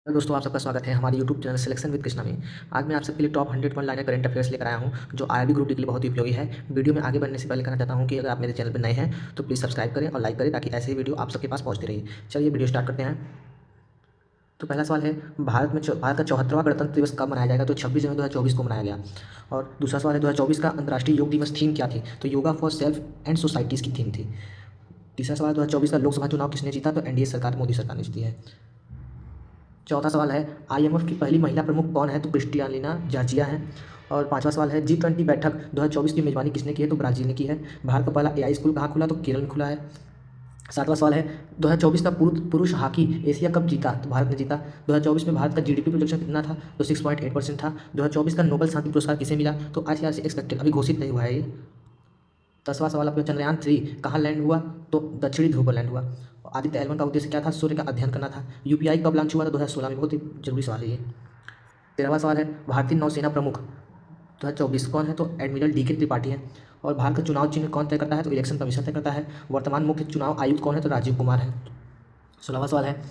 Hello दोस्तों, आप सबका स्वागत है हमारे YouTube channel selection with Krishna में। आज मैं आप सबके लिए top 100 one liner current affairs लेकर आया हूं, जो आरआरबी ग्रुप डी के लिए बहुत ही उपयोगी है। वीडियो में आगे बढ़ने से पहले कहना चाहता हूं कि अगर आप मेरे चैनल पर नए हैं तो प्लीज़ सब्सक्राइब करें और लाइक करें, ताकि ऐसे ही वीडियो आप सबके पास पहुंचती रही। चलिए वीडियो स्टार्ट करते हैं। तो पहला सवाल है, भारत का 74वां गणतंत्र दिवस कब मनाया जाएगा? तो 26 जनवरी 2024 को मनाया गया। और दूसरा सवाल है, 2024 का अंतर्राष्ट्रीय योग दिवस थीम क्या थी? तो yoga for self and societies की थीम थी। तीसरा सवाल, 2024 का लोकसभा चुनाव किसने जीता? तो एनडीए सरकार, मोदी सरकार ने जीती है। चौथा सवाल है, आईएमएफ की पहली महिला प्रमुख कौन है? तो क्रिस्टियालिना जॉर्जिया है। और पांचवा सवाल है, G20 बैठक 2024 की मेजबानी किसने की है? तो ब्राजील ने की है। भारत का पहला एआई स्कूल कहाँ खुला? तो केरल में खुला है। सातवां सवाल है, 2024 का पुरुष हॉकी एशिया कप जीता? तो भारत ने जीता। 2024 में भारत का जीडीपी प्रोजेक्शन कितना था? तो 6.8% था। 2024 का नोबेल शांति पुरस्कार किसे मिला? तो ICRC एक्सपेक्टेड, अभी घोषित नहीं हुआ है ये। 10वां सवाल आपका, चंद्रयान 3 कहाँ लैंड हुआ? तो दक्षिणी ध्रुव पर लैंड हुआ। आदित्य एल1 का उद्देश्य क्या था? सूर्य का अध्ययन करना था। यूपीआई कब लॉन्च हुआ था? 2016 में। बहुत ही जरूरी सवाल है ये। 13वां सवाल है, भारतीय नौसेना प्रमुख 2024 कौन है? तो एडमिरल DK त्रिपाठी है। और भारत का चुनाव चिन्ह कौन तय करता है? तो इलेक्शन कमीशन तय करता है। वर्तमान मुख्य चुनाव आयुक्त कौन है? तो राजीव कुमार है। 16वां सवाल है,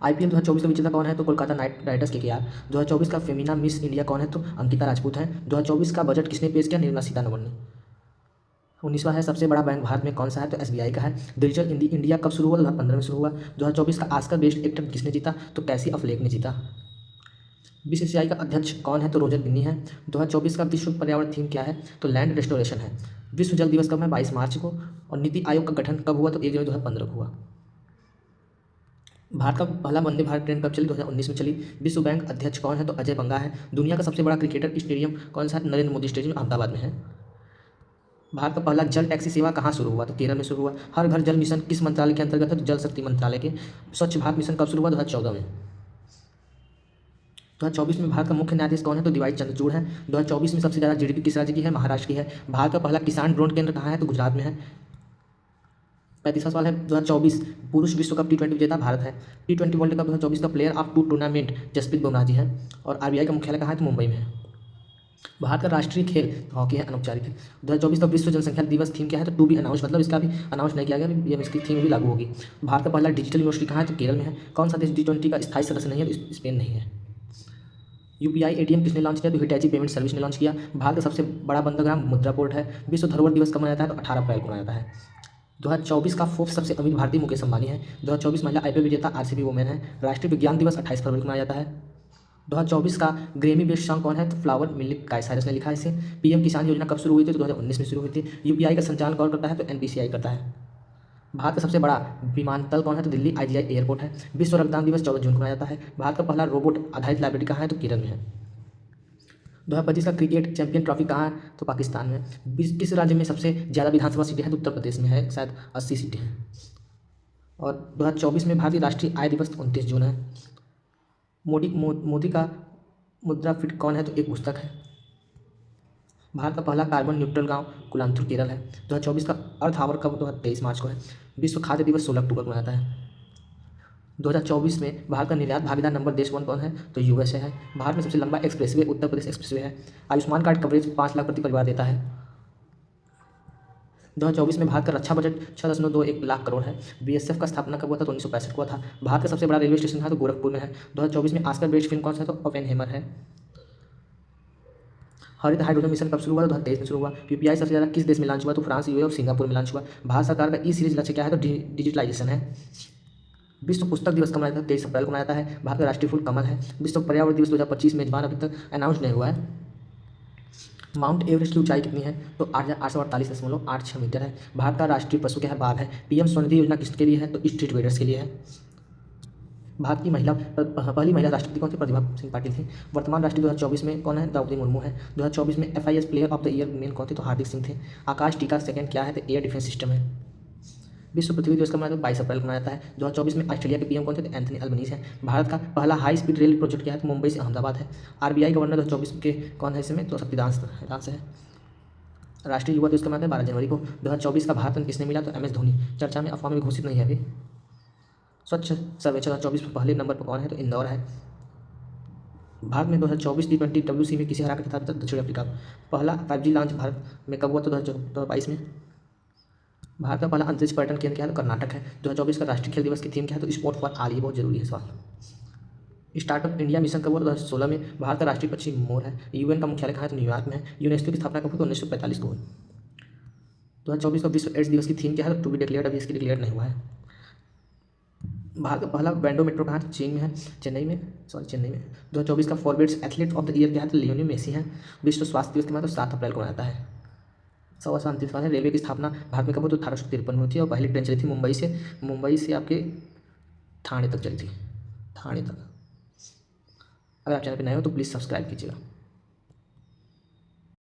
IPL 2024 का विजेता कौन है? तो कोलकाता नाइट राइडर्स KKR। 2024 का फेमिना मिस इंडिया कौन है? तो अंकिता राजपूत है। 2024 का बजट किसने पेश किया? निर्मला सीतारमण ने। 19वां है, सबसे बड़ा बैंक भारत में कौन सा है? तो SBI का है। डिजिटल इंडिया कब शुरू हुआ? 2015 में शुरू हुआ। 2024 का ऑस्कर बेस्ट एक्टर किसने जीता? तो कैसी अफ्लेक ने जीता। BCCI का अध्यक्ष कौन है? तो रोजर बिन्नी है। 2024 का विश्व पर्यावरण थीम क्या है? तो लैंड रेस्टोरेशन है। विश्व जल दिवस कब है? 22 मार्च को। और नीति आयोग का गठन कब हुआ? तो 1 जनवरी 2015 को हुआ। भारत का पहला वंदे भारत ट्रेन कब चली? 2019 में चली। विश्व बैंक अध्यक्ष कौन है? तो अजय बंगा है। दुनिया का सबसे बड़ा क्रिकेटर स्टेडियम कौन सा है? नरेंद्र मोदी स्टेडियम अहमदाबाद में है। भारत का पहला जल टैक्सी सेवा कहाँ शुरू हुआ? तो केरल में शुरू हुआ। हर घर जल मिशन किस मंत्रालय के अंतर्गत है? तो जल शक्ति मंत्रालय के। स्वच्छ भारत मिशन कब शुरू हुआ? 2014 में। 2024 में भारत का मुख्य न्यायाधीश कौन है? तो DY चंद्रचूड़ है। 2024 में सबसे ज़्यादा GDP किस राज्य की है? महाराष्ट्र की है। भारत का पहला किसान ड्रोन केंद्र कहाँ है? तो गुजरात में है। 35वां सवाल है, 2024 पुरुष विश्व कप T20 विजेता भारत है। T20 वर्ल्ड कप 2024 का player of tournament Jasprit Bumrah ji है। और RBI का मुख्यालय कहाँ है? तो मुंबई में है। भारत का राष्ट्रीय खेल हॉकी है, अनौपचारिक है। 2024 का विश्व जनसंख्या दिवस थीम क्या है? तो टू बी अनाउंस, मतलब इसका भी अनाउंस नहीं किया गया, ये इसकी थीम भी लागू होगी। भारत का पहला डिजिटल यूनिवर्सिटी कहाँ है? तो केरल में है। कौन सा देश G20 का स्थायी सदस्य नहीं है? तो स्पेन नहीं है। यूपीआई ATM किसने लॉन्च किया? तो हिटैची पेमेंट सर्विस ने लॉन्च किया। भारत का सबसे बड़ा बंदरगाह मुद्रा पोर्ट है। विश्व धरोहर दिवस कब मनाया जाता है? तो 18 अप्रैल को मनाया जाता है। 2024 का फोर्ब्स सबसे अमीर भारतीय मुकेश अंबानी है। 2024 महिला IPL विजेता RCB वुमेन है। राष्ट्रीय विज्ञान दिवस 28 फरवरी को मनाया जाता है। 2024 का ग्रेमी बेस्ट सॉन्ग कौन है? तो फ्लावर, मिल्क गाय साइरस ने लिखा है इसे। PM किसान योजना कब शुरू हुई थी? तो 2019 में शुरू हुई थी। यूपीआई का संचालन कौन करता है? तो NPCI करता है। भारत का सबसे बड़ा विमानतल कौन है? तो दिल्ली IGI एयरपोर्ट है। विश्व रक्तदान दिवस 14 जून को मनाया जाता है। भारत का पहला रोबोट आधारित लाइब्रेरी कहाँ है? तो केरल में है। 2025 का क्रिकेट चैंपियन ट्रॉफी कहाँ है? तो पाकिस्तान में। किस राज्य में सबसे ज़्यादा विधानसभा सीटें हैं? तो उत्तर प्रदेश में है, शायद 80 सीटें हैं। और 2024 में भारतीय राष्ट्रीय आय दिवस 29 जून है। मोदी का मुद्रा फिट कौन है? तो एक पुस्तक है। भारत का पहला कार्बन न्यूट्रल गांव कुलांथुर केरल है। 2024 का अर्थ आवर कब? 23 मार्च को है। विश्व खाद्य दिवस 16 अक्टूबर को मनाता है। 2024 में भारत का निर्यात भागीदार नंबर देश 1 कौन है? तो USA है। भारत में सबसे लंबा एक्सप्रेसवे उत्तर प्रदेश एक्सप्रेसवे है। आयुष्मान कार्ड कवरेज 5 लाख प्रति परिवार देता है। 2024 में भारत का रक्षा बजट 6.21 लाख करोड़ है। BSF का स्थापना कब हुआ था? तो 1965 को हुआ था। भारत का सबसे बड़ा रेलवे स्टेशन है तो गोरखपुर में है। 2024 में ऑस्कर बेस्ट फिल्म कौन सा है? तो ओपेनहेमर है। हरित हाइड्रोजन मिशन कब शुरू हुआ? 2023 में शुरू हुआ। यूपीआई सबसे ज़्यादा किस देश में लॉन्च हुआ? तो फ्रांस, UAE और सिंगापुर में लॉन्च हुआ। भारत सरकार का सीरीज लक्ष्य क्या है? तो डिजिटलाइजेशन है। विश्व पुस्तक दिवस कब मनाया था? 23 अप्रैल को मनाया है। भारत का राष्ट्रीय फूल कमल है। विश्व पर्यावरण दिवस 2025 मेजबान अभी तक अनाउंस नहीं हुआ है। माउंट एवरेस्ट की ऊंचाई कितनी है? तो 8,848.86 मीटर है। भारत का राष्ट्रीय पशु क्या है? बाघ है। PM स्वनिधि योजना किसके लिए है? तो स्ट्रीट वेडर्स के लिए है। भारत की पहली महिला राष्ट्रपति कौन थी? प्रतिभा सिंह पाटिल थी। वर्तमान राष्ट्रपति 2024 में कौन है? द्रौपदी मुर्मू है। 2024 में FIS player of the year main कौन थे? तो हार्दिक सिंह थे। आकाश टीका सेकंड क्या है? तो एयर डिफेंस सिस्टम है। विश्व पृथ्वी दिवस का मनाया 22 अप्रैल को मनाया जाता है। 2024 में ऑस्ट्रेलिया के PM कौन थे? तो एंथनी अल्बनीज है। भारत का पहला हाई स्पीड रेल प्रोजेक्ट क्या है? तो मुंबई से अहमदाबाद है। RBI गवर्नर 2024 के कौन है इसमें? तो शक्तिदास है। राष्ट्रीय युवा दिवस का मनाया 12 जनवरी को। 2024 का भारत रत्न किसने मिला? तो MS धोनी। चर्चा में अफवाह में घोषित नहीं है अभी। स्वच्छ सर्वेक्षण 2024 में पहले नंबर पर कौन है? तो इंदौर है। भारत में 2024 T20 WC में किसे हरा कर खिताब जीता? दक्षिण अफ्रीका को। पहला 5G लॉन्च भारत में कब हुआ? तो 2022 में। भारत का पहला अंतरिक्ष पर्यटन केंद्र क्या है? तो कर्नाटक है। 2024 का राष्ट्रीय खेल दिवस की थीम क्या है? तो स्पोर्ट फॉर ऑल। ये बहुत जरूरी है सवाल। स्टार्टअप इंडिया मिशन कब हुआ? 2016 में। भारत का राष्ट्रीय पक्षी मोर है। यूएन का मुख्यालय कहाँ है? तो न्यूयॉर्क में है। यूनेस्को की स्थापना कब हुई? तो 1945 को हुई। 2024 का विश्व एड्स दिवस की थीम क्या है? To be declared. अभी इसकी डिक्लेयर नहीं हुआ है। भारत का पहला बैंडो मेट्रो कहाँ है? चीन में है, चेन्नई में। 2024 का forwards athlete of the year क्या है? तो लियोनेल मेसी है। विश्व स्वास्थ्य दिवस के बाद 7 अप्रैल को मनाता है। 129 सवाल है। रेलवे की स्थापना भारत में कब हुई? तो 1853 में होती है और पहली ट्रेन चली थी मुंबई से आपके थाने तक चली थी, थाने तक। अगर आप चैनल पर नए हो तो प्लीज़ सब्सक्राइब कीजिएगा।